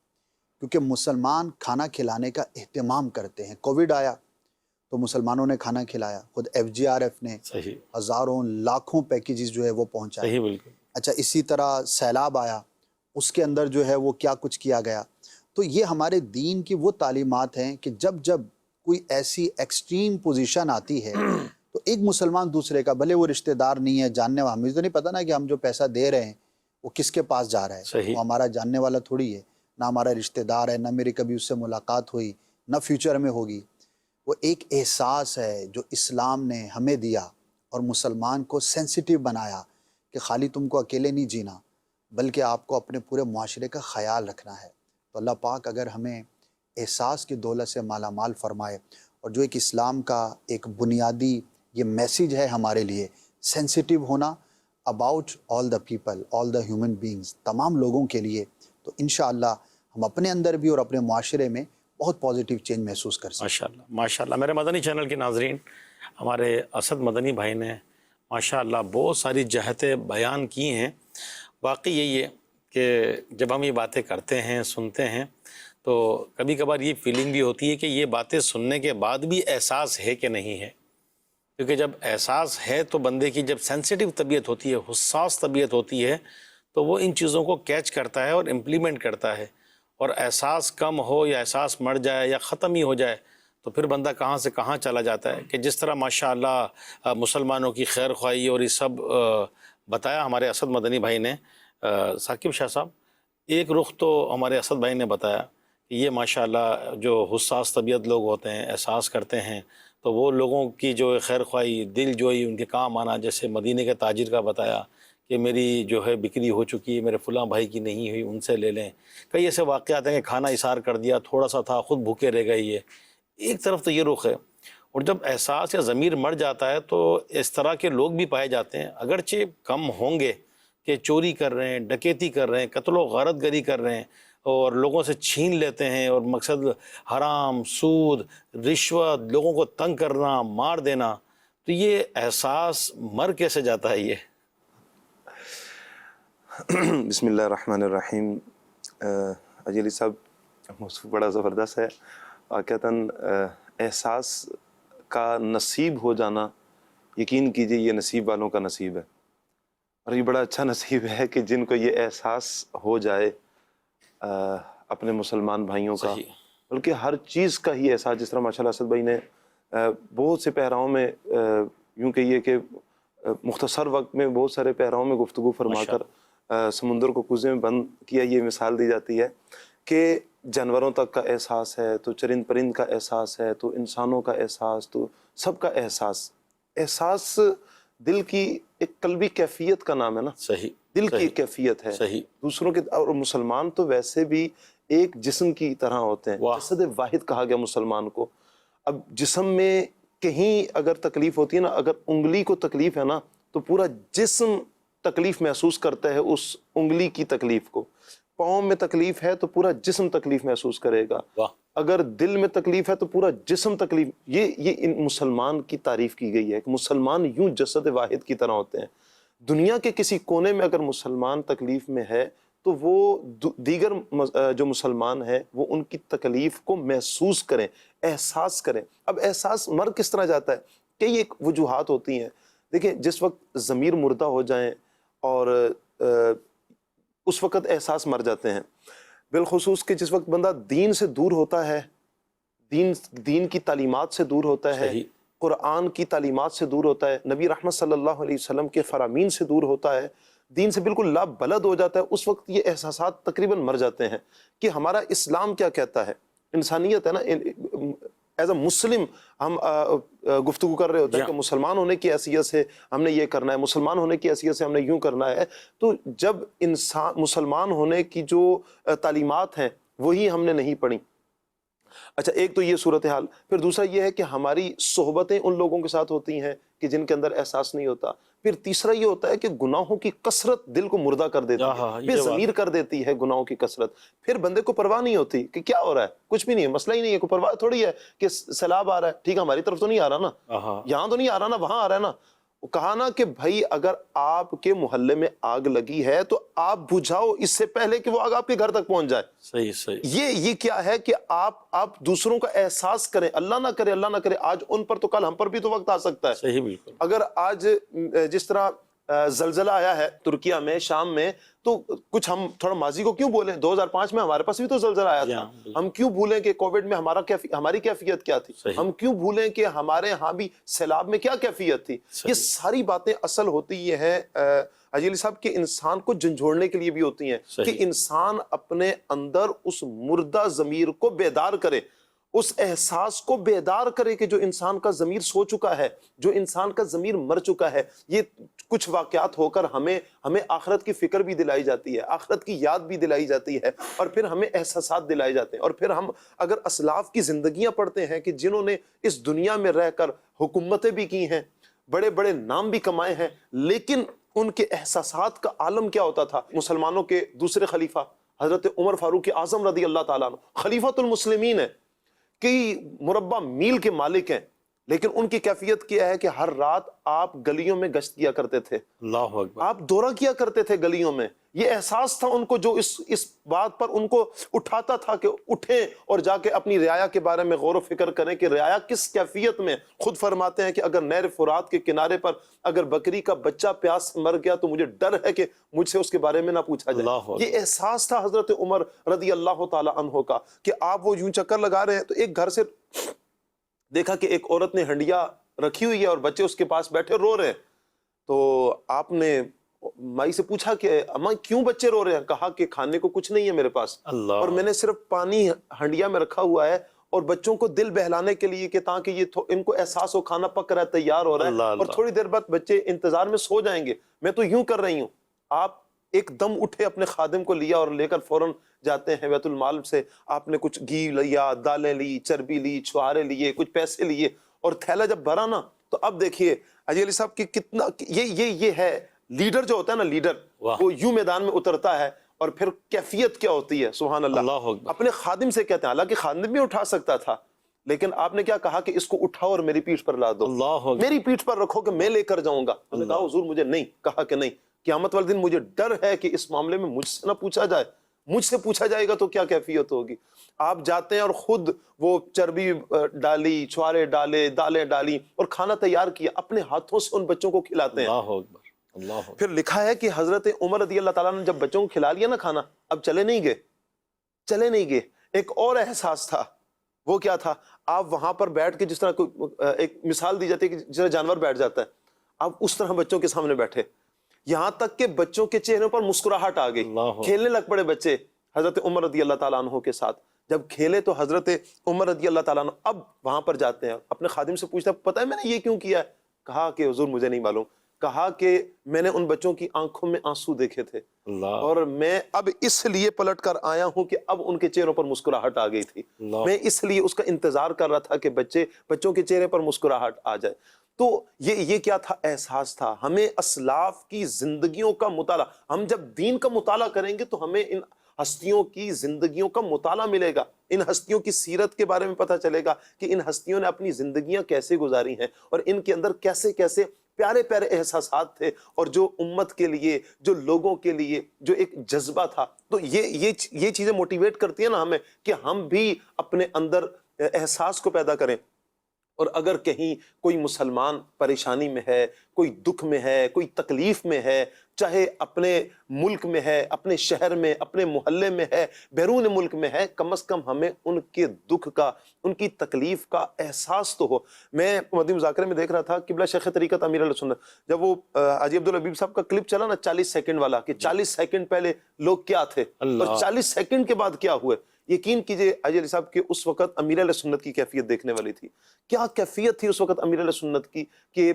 Speaker 4: کیونکہ مسلمان کھانا کھلانے کا اہتمام کرتے ہیں۔ کووڈ آیا تو مسلمانوں نے کھانا کھلایا، خود FGRF نے
Speaker 2: صحیح.
Speaker 4: ہزاروں لاکھوں پیکیجز جو ہے وہ پہنچائے۔
Speaker 2: صحیح. بالکل.
Speaker 4: اچھا، اسی طرح سیلاب آیا، اس کے اندر جو ہے وہ کیا کچھ کیا گیا۔ تو یہ ہمارے دین کی وہ تعلیمات ہیں کہ جب جب کوئی ایسی ایکسٹریم پوزیشن آتی ہے تو ایک مسلمان دوسرے کا، بھلے وہ رشتہ دار نہیں ہے، جاننے والا، ہمیں تو نہیں پتہ نا کہ ہم جو پیسہ دے رہے ہیں وہ کس کے پاس جا رہا ہے،
Speaker 2: صحیح.
Speaker 4: وہ ہمارا جاننے والا تھوڑی ہے، نہ ہمارا رشتہ دار ہے، نہ میری کبھی اس سے ملاقات ہوئی، نہ فیوچر میں ہوگی۔ وہ ایک احساس ہے جو اسلام نے ہمیں دیا اور مسلمان کو سینسیٹیو بنایا کہ خالی تم کو اکیلے نہیں جینا، بلکہ آپ کو اپنے پورے معاشرے کا خیال رکھنا ہے۔ تو اللہ پاک اگر ہمیں احساس کی دولت سے مالا مال فرمائے، اور جو ایک اسلام کا ایک بنیادی یہ میسیج ہے ہمارے لیے، سینسیٹیو ہونا about all the people, all the human beings, تمام لوگوں کے لیے، تو انشاءاللہ ہم اپنے اندر بھی اور اپنے معاشرے میں بہت پازیٹیو چینج محسوس کر سکتے ہیں۔
Speaker 2: ماشاءاللہ ماشاءاللہ. میرے مدنی چینل کے ناظرین، ہمارے اسد مدنی بھائی نے ماشاءاللہ بہت ساری جہتیں بیان کی ہیں۔ واقعی یہی ہے کہ جب ہم یہ باتیں کرتے ہیں، سنتے ہیں، تو کبھی کبھار یہ فیلنگ بھی ہوتی ہے کہ یہ باتیں سننے کے بعد بھی احساس ہے کہ نہیں ہے، کیونکہ جب احساس ہے تو بندے کی جب سینسیٹیو طبیعت ہوتی ہے، حساس طبیعت ہوتی ہے، تو وہ ان چیزوں کو کیچ کرتا ہے اور امپلیمنٹ کرتا ہے۔ اور احساس کم ہو یا احساس مر جائے یا ختم ہی ہو جائے تو پھر بندہ کہاں سے کہاں چلا جاتا ہے۔ کہ جس طرح ماشاءاللہ مسلمانوں کی خیر خواہی اور یہ سب بتایا ہمارے اسد مدنی بھائی نے۔ ثاقب شاہ صاحب، ایک رخ تو ہمارے اسد بھائی نے بتایا کہ یہ ماشاءاللہ جو حساس طبیعت لوگ ہوتے ہیں، احساس کرتے ہیں، تو وہ لوگوں کی جو خیر خواہی، دل جوئی، ان کے کام آنا، جیسے مدینے کے تاجر کا بتایا کہ میری جو ہے بکری ہو چکی ہے، میرے فلاں بھائی کی نہیں ہوئی، ان سے لے لیں۔ کئی ایسے واقعات ہیں کہ کھانا اثار کر دیا، تھوڑا سا تھا، خود بھوکے رہ گئی ہے۔ ایک طرف تو یہ رخ ہے، اور جب احساس یا ضمیر مر جاتا ہے تو اس طرح کے لوگ بھی پائے جاتے ہیں، اگرچہ کم ہوں گے، کہ چوری کر رہے ہیں، ڈکیتی کر رہے ہیں، قتل و غارت گری کر رہے ہیں، اور لوگوں سے چھین لیتے ہیں، اور مقصد حرام، سود، رشوت، لوگوں کو تنگ کرنا، مار دینا۔ تو یہ احساس مر کیسے جاتا ہے یہ؟
Speaker 3: بسم اللہ الرحمن الرحیم۔ اجی علی صاحب، موضوع بڑا زبردست ہے۔ واقعتاً احساس کا نصیب ہو جانا، یقین کیجئے یہ نصیب والوں کا نصیب ہے، اور یہ بڑا اچھا نصیب ہے کہ جن کو یہ احساس ہو جائے۔ اپنے مسلمان بھائیوں کا،
Speaker 2: صحیح،
Speaker 3: بلکہ ہر چیز کا ہی احساس، جس طرح ماشاءاللہ اسد بھائی نے بہت سے پہراؤں میں یوں کہیے کہ مختصر وقت میں بہت سارے پہراؤں میں گفتگو فرما کر سمندر کو کوزے میں بند کیا. یہ مثال دی جاتی ہے کہ جانوروں تک کا احساس ہے تو چرند پرند کا احساس ہے تو انسانوں کا احساس تو سب کا احساس دل کی ایک قلبی کیفیت کا نام ہے نا.
Speaker 2: صحیح،
Speaker 3: دل کی ایک کیفیت ہے
Speaker 2: صحیح،
Speaker 3: دوسروں کے. اور مسلمان تو ویسے بھی ایک جسم کی طرح ہوتے ہیں.
Speaker 2: واہ.
Speaker 3: جسد واحد کہا گیا مسلمان کو. اب جسم میں کہیں اگر تکلیف ہوتی ہے نا، اگر انگلی کو تکلیف ہے نا تو پورا جسم تکلیف محسوس کرتا ہے اس انگلی کی تکلیف کو. پاؤں میں تکلیف ہے تو پورا جسم تکلیف محسوس کرے گا.
Speaker 2: واہ.
Speaker 3: اگر دل میں تکلیف ہے تو پورا جسم تکلیف. یہ ان مسلمان کی تعریف کی گئی ہے کہ مسلمان یوں جسد واحد کی طرح ہوتے ہیں. دنیا کے کسی کونے میں اگر مسلمان تکلیف میں ہے تو وہ دیگر جو مسلمان ہیں وہ ان کی تکلیف کو محسوس کریں، احساس کریں. اب احساس مر کس طرح جاتا ہے؟ کئی ایک وجوہات ہوتی ہیں. دیکھیں، جس وقت ضمیر مردہ ہو جائیں اور اس وقت احساس مر جاتے ہیں. بالخصوص کہ جس وقت بندہ دین سے دور ہوتا ہے، دین کی تعلیمات سے دور ہوتا ہے،
Speaker 2: صحیح،
Speaker 3: قرآن کی تعلیمات سے دور ہوتا ہے، نبی رحمت صلی اللہ علیہ وسلم کے فرامین سے دور ہوتا ہے، دین سے بالکل لابلد ہو جاتا ہے، اس وقت یہ احساسات تقریباً مر جاتے ہیں کہ ہمارا اسلام کیا کہتا ہے. انسانیت ہے نا. ایز اے مسلم ہم گفتگو کر رہے ہوتے ہیں کہ مسلمان ہونے کی حیثیت سے ہم نے یہ کرنا ہے، مسلمان ہونے کی حیثیت سے ہم نے یوں کرنا ہے. تو جب انسان مسلمان ہونے کی جو تعلیمات ہیں وہی ہم نے نہیں پڑھی. اچھا، ایک تو یہ صورتحال. پھر دوسرا یہ ہے کہ ہماری صحبتیں ان لوگوں کے ساتھ ہوتی ہیں کہ جن کے اندر احساس نہیں ہوتا. پھر تیسرا یہ ہوتا ہے کہ گناہوں کی کثرت دل کو مردہ کر دیتی ہے، بے ضمیر کر دیتی ہے گناہوں کی کثرت. پھر بندے کو پرواہ نہیں ہوتی کہ کیا ہو رہا ہے، کچھ بھی نہیں ہے، مسئلہ ہی نہیں ہے. کوئی پرواہ تھوڑی ہے کہ سیلاب آ رہا ہے، ٹھیک ہے ہماری طرف تو نہیں آ رہا نا، یہاں تو نہیں آ رہا نا، وہاں آ رہا ہے نا. کہا نا کہ بھائی اگر آپ کے محلے میں آگ لگی ہے تو آپ بجھاؤ اس سے پہلے کہ وہ آگ آپ کے گھر تک پہنچ جائے.
Speaker 2: صحیح، صحیح.
Speaker 3: یہ کیا ہے کہ آپ دوسروں کا احساس کریں. اللہ نہ کرے آج ان پر تو کل ہم پر بھی تو وقت آ سکتا ہے.
Speaker 2: صحیح، بالکل.
Speaker 3: اگر آج جس طرح زلزلہ آیا ہے ترکیہ میں، شام میں، تو کچھ ہم تھوڑا ماضی کو کیوں بولیں؟ 2005 میں ہمارے پاس بھی تو زلزلہ آیا تھا. ہم کیوں بھولیں کہ کووڈ میں ہماری کیفیت کیا تھی؟ ہم کیوں بھولیں کہ ہمارے ہاں بھی سیلاب میں کیا کیفیت تھی؟ یہ ساری باتیں اصل ہوتی یہ ہے علی صاحب کہ انسان کو جھنجھوڑنے کے لیے بھی ہوتی ہیں کہ انسان اپنے اندر اس مردہ ضمیر کو بیدار کرے، اس احساس کو بیدار کرے کہ جو انسان کا ضمیر سو چکا ہے، جو انسان کا ضمیر مر چکا ہے. یہ کچھ واقعات ہو کر ہمیں آخرت کی فکر بھی دلائی جاتی ہے، آخرت کی یاد بھی دلائی جاتی ہے، اور پھر ہمیں احساسات دلائے جاتے ہیں. اور پھر ہم اگر اسلاف کی زندگیاں پڑھتے ہیں کہ جنہوں نے اس دنیا میں رہ کر حکومتیں بھی کی ہیں، بڑے بڑے نام بھی کمائے ہیں، لیکن ان کے احساسات کا عالم کیا ہوتا تھا. مسلمانوں کے دوسرے خلیفہ حضرت عمر فاروق اعظم رضی اللہ تعالیٰ عنہ خلیفۃ المسلمین ہیں، کئی مربع میل کے مالک ہیں، لیکن ان کی کیفیت کیا ہے کہ ہر رات آپ گلیوں میں گشت کیا کرتے تھے.
Speaker 2: اللہ اکبر.
Speaker 3: آپ دورہ کیا کرتے تھے گلیوں میں. یہ احساس تھا ان کو جو اس بات پر ان کو اٹھاتا تھا کہ اٹھیں اور جا کے اپنی رعایا کے بارے میں غور و فکر کریں کہ رعایا کس کیفیت میں. خود فرماتے ہیں کہ اگر نہر فرات کے کنارے پر اگر بکری کا بچہ پیاس سے مر گیا تو مجھے ڈر ہے کہ مجھ سے اس کے بارے میں نہ پوچھا جائے. یہ احساس تھا حضرت عمر رضی اللہ تعالی عنہ کا کہ آپ وہ یوں چکر لگا رہے ہیں تو ایک گھر سے دیکھا کہ ایک عورت نے ہنڈیا رکھی ہوئی ہے اور بچے اس کے پاس بیٹھے رو رہے ہیں. تو آپ نے مائی سے پوچھا کہ اماں کیوں بچے رو رہے ہیں؟ کہا کہ کھانے کو کچھ نہیں ہے میرے پاس، اور میں نے صرف پانی ہنڈیا میں رکھا ہوا ہے اور بچوں کو دل بہلانے کے لیے کہ تاکہ یہ ان کو احساس ہو کھانا پک رہا ہے، تیار ہو رہا ہے، اور تھوڑی دیر بعد بچے انتظار میں سو جائیں گے، میں تو یوں کر رہی ہوں. آپ ایک دم اٹھے، اپنے خادم کو لیا اور لے کر فوراً جاتے ہیں بیت المال سے. آپ نے کچھ گھی لیا، دالیں لی، چربی لی، چھوارے لیے، کچھ پیسے لیے، اور تھیلا جب بھرا نا تو اب دیکھیے اجی علی صاحب کی کتنا یہ ہے لیڈر جو ہوتا ہے نا، لیڈر وہ یوں میدان میں اترتا ہے اور پھر کیفیت کیا ہوتی ہے. سبحان اللہ. اپنے خادم سے کہتے ہیں، حالانکہ خادم بھی اٹھا سکتا تھا، لیکن آپ نے کیا کہا کہ اس کو اٹھاؤ اور میری پیٹھ پر لا دو، میری پیٹھ پر رکھو کہ میں لے کر جاؤں گا. انہوں نے کہا حضور مجھے نہیں. کہا کہ نہیں، قیامت والے دن مجھے ڈر ہے کہ اس معاملے میں مجھ سے نہ پوچھا جائے، مجھ سے پوچھا جائے گا تو کیا کیفیت ہوگی. آپ جاتے ہیں اور خود وہ چربی ڈالی، چھوارے ڈالے، دالیں ڈالی اور کھانا تیار کیا، اپنے ہاتھوں سے ان بچوں کو کھلاتے ہیں. پھر لکھا ہے کہ حضرت عمر رضی اللہ تعالیٰ نے جب بچوں کو کھلا لیا نا کھانا، اب چلے نہیں گئے، چلے نہیں گئے. ایک اور احساس تھا, وہ کیا تھا؟ آپ وہاں پر بیٹھ کے جس طرح کوئی ایک مثال دی جاتی ہے کہ جس طرح جانور بیٹھ جاتا ہے, آپ اس طرح بچوں کے سامنے بیٹھے, یہاں تک کہ بچوں کے چہروں پر مسکراہٹ آ گئی, کھیلنے لگ پڑے بچے حضرت عمر رضی اللہ تعالیٰ عنہ کے ساتھ. جب کھیلے تو حضرت عمر رضی اللہ تعالیٰ عنہ اب وہاں پر جاتے ہیں, اپنے خادم سے پوچھتے ہیں پتہ ہے میں نے یہ کیوں کیا ہے؟ کہا کہ حضور مجھے نہیں معلوم, کہا کہ میں نے ان بچوں کی آنکھوں میں آنسو دیکھے تھے اور میں اب اس لیے پلٹ کر آیا ہوں کہ اب ان کے چہروں پر مسکراہٹ آ گئی تھی, میں اس لیے اس کا انتظار کر رہا تھا کہ بچوں کے چہرے پر مسکراہٹ آ جائے. تو یہ کیا تھا؟ احساس تھا. ہمیں اسلاف کی زندگیوں کا مطالعہ, ہم جب دین کا مطالعہ کریں گے تو ہمیں ان ہستیوں کی زندگیوں کا مطالعہ ملے گا, ان ہستیوں کی سیرت کے بارے میں پتہ چلے گا کہ ان ہستیوں نے اپنی زندگیاں کیسے گزاری ہیں اور ان کے اندر کیسے کیسے پیارے پیارے احساسات تھے, اور جو امت کے لیے, جو لوگوں کے لیے جو ایک جذبہ تھا. تو یہ چیزیں موٹیویٹ کرتی ہیں نا ہمیں کہ ہم بھی اپنے اندر احساس کو پیدا کریں. اور اگر کہیں کوئی مسلمان پریشانی میں ہے, کوئی دکھ میں ہے, کوئی تکلیف میں ہے, چاہے اپنے ملک میں ہے, اپنے شہر میں, اپنے محلے میں ہے, بیرون ملک میں ہے, کم از کم ہمیں ان کے دکھ کا, ان کی تکلیف کا احساس تو ہو. میں مدنی مذاکرے میں دیکھ رہا تھا قبلہ شیخ طریقت امیر اہل سنت, جب وہ حاجی عبدالحبیب صاحب کا کلپ چلا نا 40 سیکنڈ والا, کہ 40 سیکنڈ پہلے لوگ کیا تھے اور 40 سیکنڈ کے بعد کیا ہوئے, یقین کیجئے حاجی علی صاحب کے اس وقت امیر اہل سنت کی کیفیت دیکھنے والی تھی. کیا کیفیت تھی اس وقت امیر اہل سنت کی کہ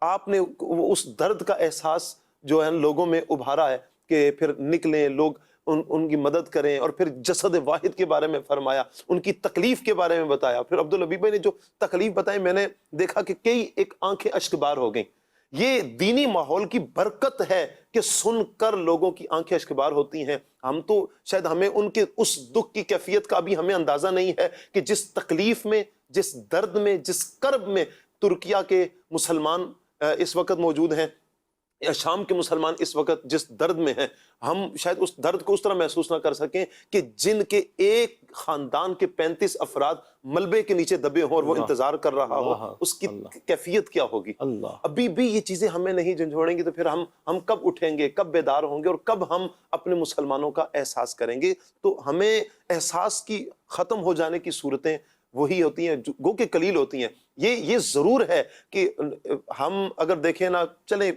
Speaker 3: آپ نے اس درد کا احساس جو ہے لوگوں میں ابھارا ہے کہ پھر نکلیں لوگ ان کی مدد کریں, اور پھر جسد واحد کے بارے میں فرمایا, ان کی تکلیف کے بارے میں بتایا. پھر عبدالحبیب بھائی نے جو تکلیف بتائی, میں نے دیکھا کہ کئی ایک آنکھیں اشکبار ہو گئیں. یہ دینی ماحول کی برکت ہے کہ سن کر لوگوں کی آنکھیں اشکبار ہوتی ہیں. ہم تو شاید ہمیں ان کے اس دکھ کی کیفیت کا ابھی ہمیں اندازہ نہیں ہے کہ جس تکلیف میں, جس درد میں, جس کرب میں ترکیہ کے مسلمان اس وقت موجود ہیں, یا شام کے مسلمان اس وقت جس درد میں ہیں, ہم شاید اس درد کو اس طرح محسوس نہ کر سکیں کہ جن کے ایک خاندان کے 35 افراد ملبے کے نیچے دبے ہوں اور وہ انتظار کر رہا ہو, اس کی کیفیت کیا ہوگی. ابھی بھی یہ چیزیں ہمیں نہیں جھنجھوڑیں گی تو پھر ہم کب اٹھیں گے, کب بیدار ہوں گے, اور کب ہم اپنے مسلمانوں کا احساس کریں گے. تو ہمیں احساس کی ختم ہو جانے کی صورتیں وہی ہوتی ہیں گو کہ قلیل ہوتی ہیں. یہ ضرور ہے کہ ہم اگر دیکھیں نا, چلیں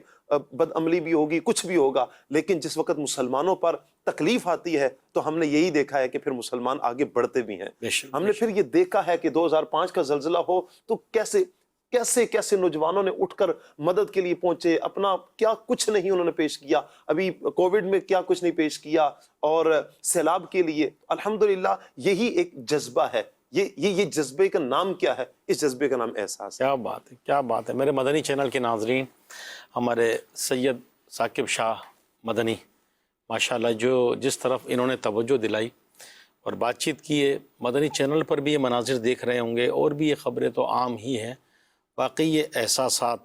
Speaker 3: بد عملی بھی ہوگی, کچھ بھی ہوگا, لیکن جس وقت مسلمانوں پر تکلیف آتی ہے تو ہم نے یہی دیکھا ہے کہ پھر مسلمان آگے بڑھتے بھی ہیں. ہم نے پھر یہ دیکھا ہے کہ 2005 کا زلزلہ ہو تو کیسے نوجوانوں نے اٹھ کر مدد کے لیے پہنچے, اپنا کیا کچھ نہیں انہوں نے پیش کیا, ابھی کووڈ میں کیا کچھ نہیں پیش کیا, اور سیلاب کے لیے الحمدللہ یہی ایک جذبہ ہے. یہ جذبے کا نام کیا ہے؟ اس جذبے کا نام احساس ہے.
Speaker 2: کیا بات ہے, کیا بات ہے. میرے مدنی چینل کے ناظرین, ہمارے سید ثاقب شاہ مدنی ماشاءاللہ جس طرف انہوں نے توجہ دلائی اور بات چیت کی ہے, مدنی چینل پر بھی یہ مناظر دیکھ رہے ہوں گے, اور بھی یہ خبریں تو عام ہی ہیں. واقعی یہ احساسات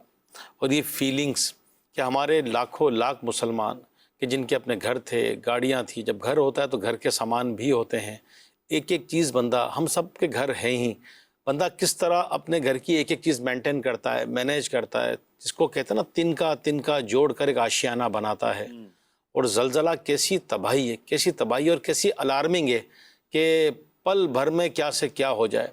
Speaker 2: اور یہ فیلنگز کہ ہمارے لاکھوں لاکھ مسلمان کہ جن کے اپنے گھر تھے, گاڑیاں تھیں, جب گھر ہوتا ہے تو گھر کے سامان بھی ہوتے ہیں, ایک ایک چیز بندہ, ہم سب کے گھر ہیں ہی, بندہ کس طرح اپنے گھر کی ایک ایک چیز مینٹین کرتا ہے, مینیج کرتا ہے, جس کو کہتے ہیں نا تن کا جوڑ کر ایک آشیانہ بناتا ہے. اور زلزلہ کیسی تباہی ہے, اور کیسی الارمنگ ہے کہ پل بھر میں کیا سے کیا ہو جائے.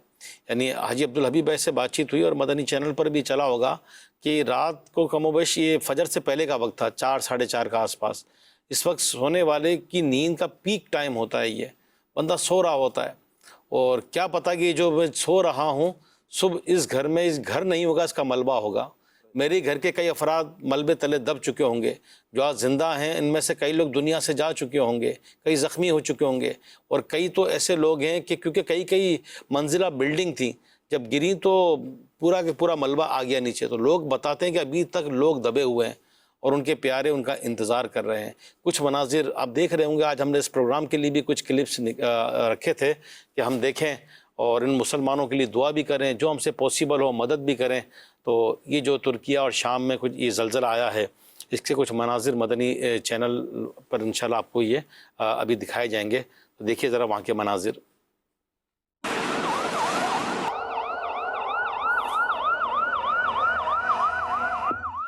Speaker 2: یعنی حاجی عبدالحبیب بھائی سے بات چیت ہوئی اور مدنی چینل پر بھی چلا ہوگا کہ رات کو کم و بیش یہ فجر سے پہلے کا وقت تھا, 4 ساڑھے 4 کا آس پاس. اس وقت سونے والے کی نیند کا پیک ٹائم ہوتا ہے, یہ بندہ سو رہا ہوتا ہے, اور کیا پتہ کہ جو میں سو رہا ہوں صبح اس گھر نہیں ہوگا, اس کا ملبہ ہوگا. میرے گھر کے کئی افراد ملبے تلے دب چکے ہوں گے, جو آج زندہ ہیں ان میں سے کئی لوگ دنیا سے جا چکے ہوں گے, کئی زخمی ہو چکے ہوں گے, اور کئی تو ایسے لوگ ہیں کہ کیونکہ کئی منزلہ بلڈنگ تھی, جب گری تو پورا کے پورا ملبہ آ گیا نیچے. تو لوگ بتاتے ہیں کہ ابھی تک لوگ دبے ہوئے ہیں اور ان کے پیارے ان کا انتظار کر رہے ہیں. کچھ مناظر آپ دیکھ رہے ہوں گے, آج ہم نے اس پروگرام کے لیے بھی کچھ کلپس رکھے تھے کہ ہم دیکھیں اور ان مسلمانوں کے لیے دعا بھی کریں, جو ہم سے پاسبل ہو مدد بھی کریں. تو یہ جو ترکیہ اور شام میں کچھ یہ زلزلہ آیا ہے, اس کے کچھ مناظر مدنی چینل پر انشاءاللہ آپ کو یہ ابھی دکھائے جائیں گے. تو دیکھیے ذرا وہاں کے مناظر.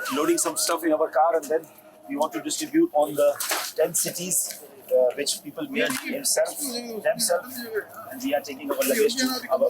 Speaker 5: Loading some stuff in our car, and then we want to distribute on the 10 cities which people made themselves, and we are taking our luggage to our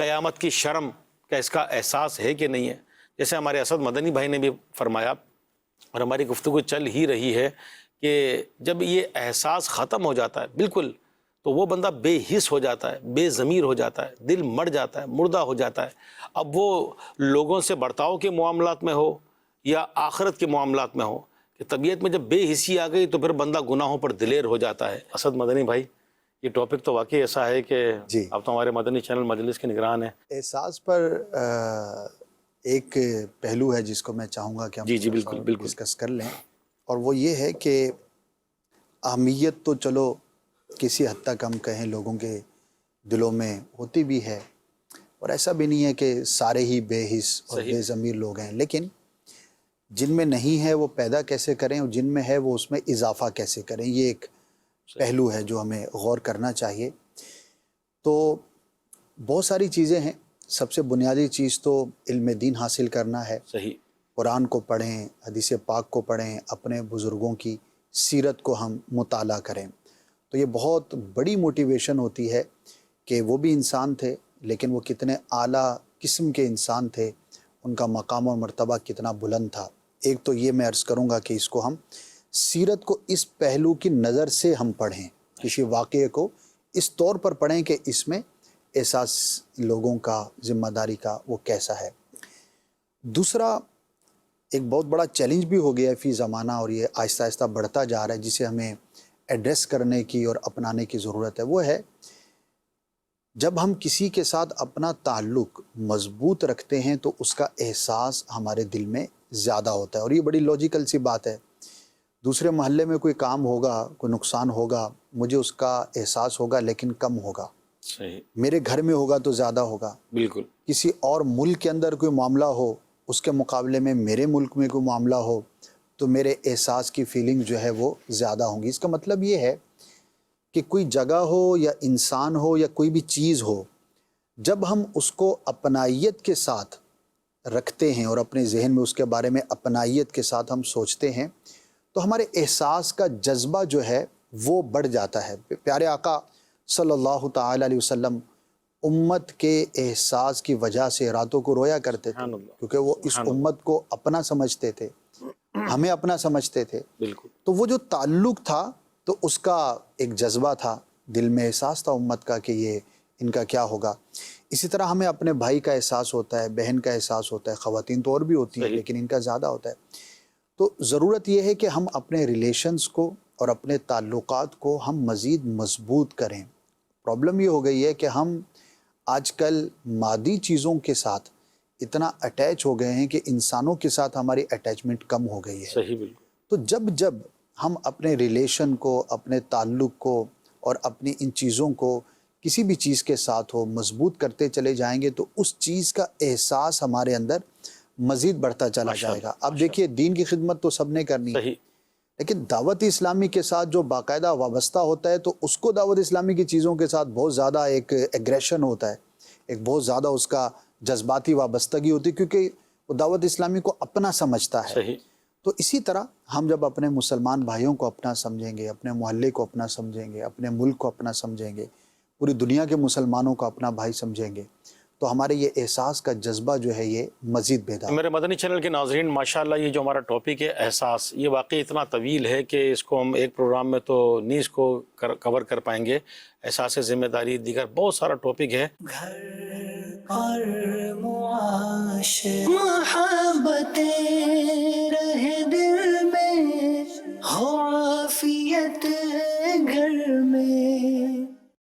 Speaker 2: قیامت کی شرم کا اس کا احساس ہے کہ نہیں ہے؟ جیسے ہمارے اسد مدنی بھائی نے بھی فرمایا اور ہماری گفتگو چل ہی رہی ہے کہ جب یہ احساس ختم ہو جاتا ہے بالکل تو وہ بندہ بے حس ہو جاتا ہے، بے ضمیر ہو جاتا ہے، دل مر جاتا ہے، مردہ ہو جاتا ہے. اب وہ لوگوں سے برتاؤ کے معاملات میں ہو یا آخرت کے معاملات میں ہو کہ طبیعت میں جب بے حسی آ گئی تو پھر بندہ گناہوں پر دلیر ہو جاتا ہے. اسد مدنی بھائی یہ ٹاپک تو واقعی ایسا ہے کہ
Speaker 4: جی.
Speaker 2: اب تو ہمارے مدنی چینل مجلس کے نگران ہیں.
Speaker 4: احساس پر ایک پہلو ہے جس کو میں چاہوں گا کہ ہم
Speaker 2: جی بالکل بالکل
Speaker 4: ڈسکس کر لیں، اور وہ یہ ہے کہ اہمیت تو چلو کسی حد تک ہم کہیں لوگوں کے دلوں میں ہوتی بھی ہے، اور ایسا بھی نہیں ہے کہ سارے ہی بے حس اور بے ضمیر لوگ ہیں، لیکن جن میں نہیں ہے وہ پیدا کیسے کریں اور جن میں ہے وہ اس میں اضافہ کیسے کریں، یہ ایک پہلو ہے جو ہمیں غور کرنا چاہیے. تو بہت ساری چیزیں ہیں. سب سے بنیادی چیز تو علم دین حاصل کرنا ہے.
Speaker 2: صحیح.
Speaker 4: قرآن کو پڑھیں، حدیث پاک کو پڑھیں، اپنے بزرگوں کی سیرت کو ہم مطالعہ کریں. تو یہ بہت بڑی موٹیویشن ہوتی ہے کہ وہ بھی انسان تھے لیکن وہ کتنے اعلیٰ قسم کے انسان تھے، ان کا مقام اور مرتبہ کتنا بلند تھا. ایک تو یہ میں عرض کروں گا کہ اس کو ہم سیرت کو اس پہلو کی نظر سے ہم پڑھیں، کسی واقعے کو اس طور پر پڑھیں کہ اس میں احساس لوگوں کا، ذمہ داری کا وہ کیسا ہے. دوسرا ایک بہت بڑا چیلنج بھی ہو گیا ہے فی زمانہ، اور یہ آہستہ آہستہ بڑھتا جا رہا ہے، جسے ہمیں ایڈریس کرنے کی اور اپنانے کی ضرورت ہے. وہ ہے جب ہم کسی کے ساتھ اپنا تعلق مضبوط رکھتے ہیں تو اس کا احساس ہمارے دل میں زیادہ ہوتا ہے. اور یہ بڑی لاجیکل سی بات ہے. دوسرے محلے میں کوئی کام ہوگا، کوئی نقصان ہوگا، مجھے اس کا احساس ہوگا لیکن کم ہوگا.
Speaker 2: صحیح.
Speaker 4: میرے گھر میں ہوگا تو زیادہ ہوگا.
Speaker 2: بالکل.
Speaker 4: کسی اور ملک کے اندر کوئی معاملہ ہو، اس کے مقابلے میں میرے ملک میں کوئی معاملہ ہو تو میرے احساس کی فیلنگ جو ہے وہ زیادہ ہوں گی. اس کا مطلب یہ ہے کہ کوئی جگہ ہو یا انسان ہو یا کوئی بھی چیز ہو، جب ہم اس کو اپنائیت کے ساتھ رکھتے ہیں اور اپنے ذہن میں اس کے بارے میں اپنائیت کے ساتھ ہم سوچتے ہیں تو ہمارے احساس کا جذبہ جو ہے وہ بڑھ جاتا ہے. پیارے آقا صلی اللہ تعالی علیہ وسلم امت کے احساس کی وجہ سے راتوں کو رویا کرتے تھے، کیونکہ وہ اس امت کو اپنا سمجھتے تھے، ہمیں اپنا سمجھتے تھے.
Speaker 2: بالکل.
Speaker 4: تو وہ جو تعلق تھا تو اس کا ایک جذبہ تھا، دل میں احساس تھا امت کا کہ یہ ان کا کیا ہوگا. اسی طرح ہمیں اپنے بھائی کا احساس ہوتا ہے، بہن کا احساس ہوتا ہے، خواتین تو اور بھی ہوتی ہیں لیکن ان کا زیادہ ہوتا ہے. تو ضرورت یہ ہے کہ ہم اپنے ریلیشنز کو اور اپنے تعلقات کو ہم مزید مضبوط کریں. پرابلم یہ ہو گئی ہے کہ ہم آج کل مادی چیزوں کے ساتھ اتنا اٹیچ ہو گئے ہیں کہ انسانوں کے ساتھ ہماری اٹیچمنٹ کم ہو گئی ہے.
Speaker 2: صحیح. بالکل.
Speaker 4: تو جب ہم اپنے ریلیشن کو، اپنے تعلق کو اور اپنی ان چیزوں کو کسی بھی چیز کے ساتھ ہو مضبوط کرتے چلے جائیں گے تو اس چیز کا احساس ہمارے اندر مزید بڑھتا چلا جائے گا. اب دیکھیے دین کی خدمت تو سب نے کرنی ہے، لیکن دعوت اسلامی کے ساتھ جو باقاعدہ وابستہ ہوتا ہے تو اس کو دعوت اسلامی کی چیزوں کے ساتھ بہت زیادہ ایک ایگریشن ہوتا ہے، ایک بہت زیادہ اس کا جذباتی وابستگی ہوتی ہے، کیونکہ وہ دعوت اسلامی کو اپنا سمجھتا ہے.
Speaker 2: صحیح.
Speaker 4: تو اسی طرح ہم جب اپنے مسلمان بھائیوں کو اپنا سمجھیں گے، اپنے محلے کو اپنا سمجھیں گے، اپنے ملک کو اپنا سمجھیں گے، پوری دنیا کے مسلمانوں کو اپنا بھائی سمجھیں گے تو ہمارے یہ احساس کا جذبہ جو ہے یہ مزید بیدار.
Speaker 2: میرے مدنی چینل کے ناظرین، ماشاءاللہ یہ جو ہمارا ٹاپک ہے احساس، یہ واقعی اتنا طویل ہے کہ اس کو ہم ایک پروگرام میں تو نہیں اس کو کور کر پائیں گے. احساس ذمہ داری، دیگر بہت سارا ٹاپک ہے.
Speaker 1: گھر اور معاشرے محبتیں رہے دل میں، ہو عافیت گھر